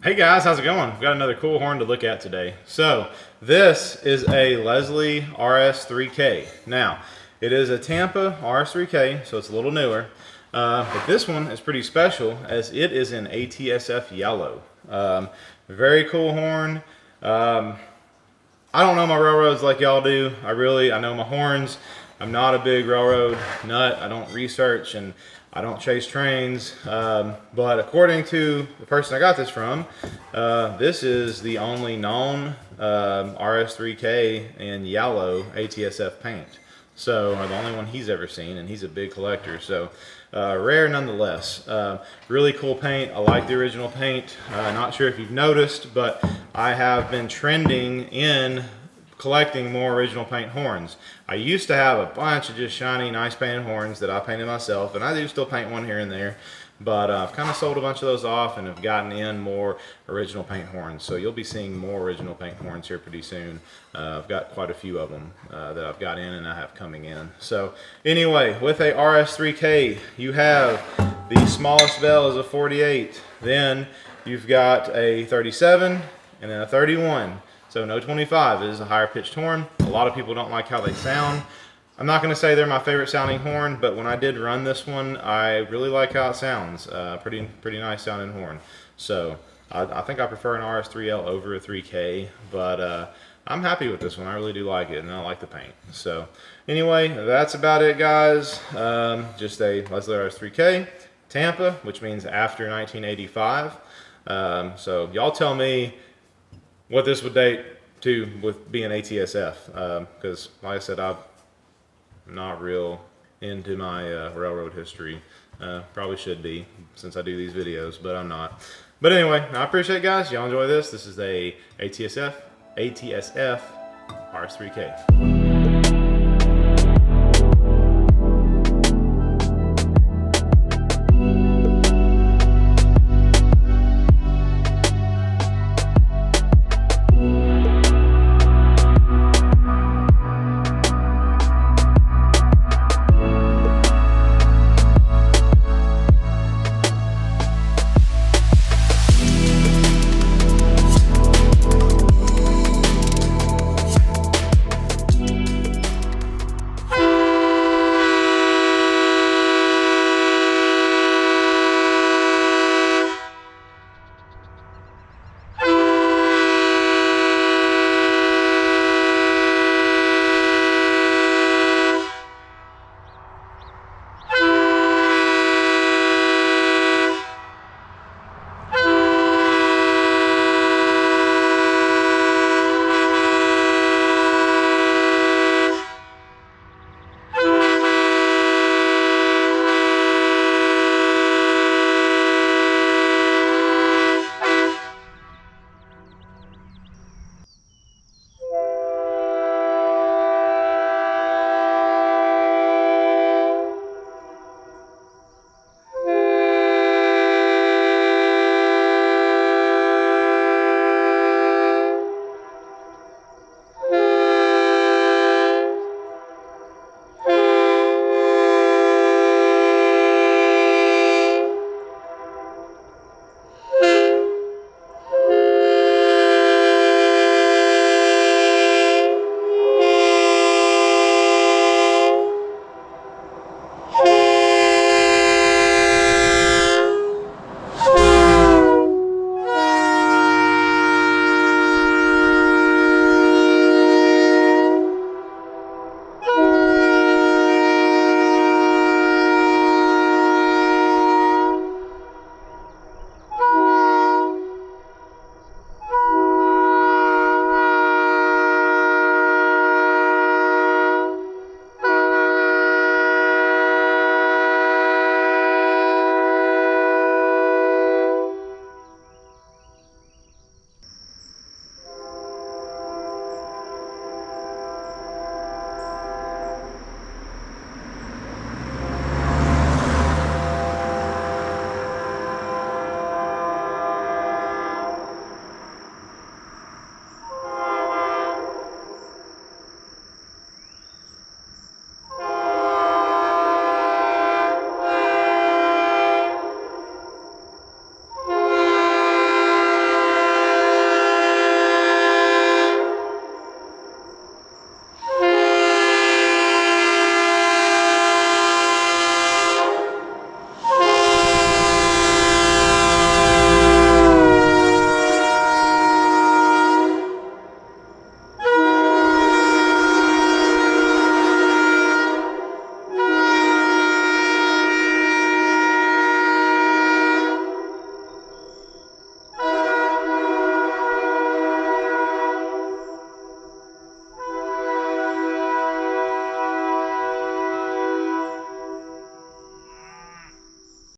Hey guys, how's it going? We've got another cool horn to look at today. So this is a Leslie RS3K. Now, it is a Tampa RS3K, so it's a little newer. But this one is pretty special as it is in ATSF yellow. Very cool horn. I don't know my railroads like y'all do. I know my horns. I'm not a big railroad nut. I don't research and I don't chase trains. But according to the person I got this from, this is the only known RS3K in yellow ATSF paint. So, or the only one he's ever seen, and he's a big collector. So, rare nonetheless. Really cool paint. I like the original paint. Not sure if you've noticed, but I have been trending in collecting more original paint horns. I used to have a bunch of just shiny, nice painted horns that I painted myself, and I do still paint one here and there. But I've kind of sold a bunch of those off and have gotten in more original paint horns. So you'll be seeing more original paint horns here pretty soon. I've got quite a few of them that I've got in and I have coming in. So anyway, with a RS3K, you have the smallest bell is a 48. Then you've got a 37 and then a 31. So no 25. It is a higher pitched horn. A lot of people don't like how they sound. I'm not going to say they're my favorite sounding horn, but when I did run this one, I really like how it sounds. Pretty nice sounding horn. So I think I prefer an RS3L over a 3K, but I'm happy with this one. I really do like it, and I like the paint. So anyway, that's about it, guys. Just a Leslie RS3K, Tampa, which means after 1985. So y'all tell me what this would date to with being ATSF, because like I said, I'm not real into my railroad history. Probably should be since I do these videos, but I'm not. But anyway, I appreciate it, guys. Y'all enjoy this. This is a ATSF RS3K.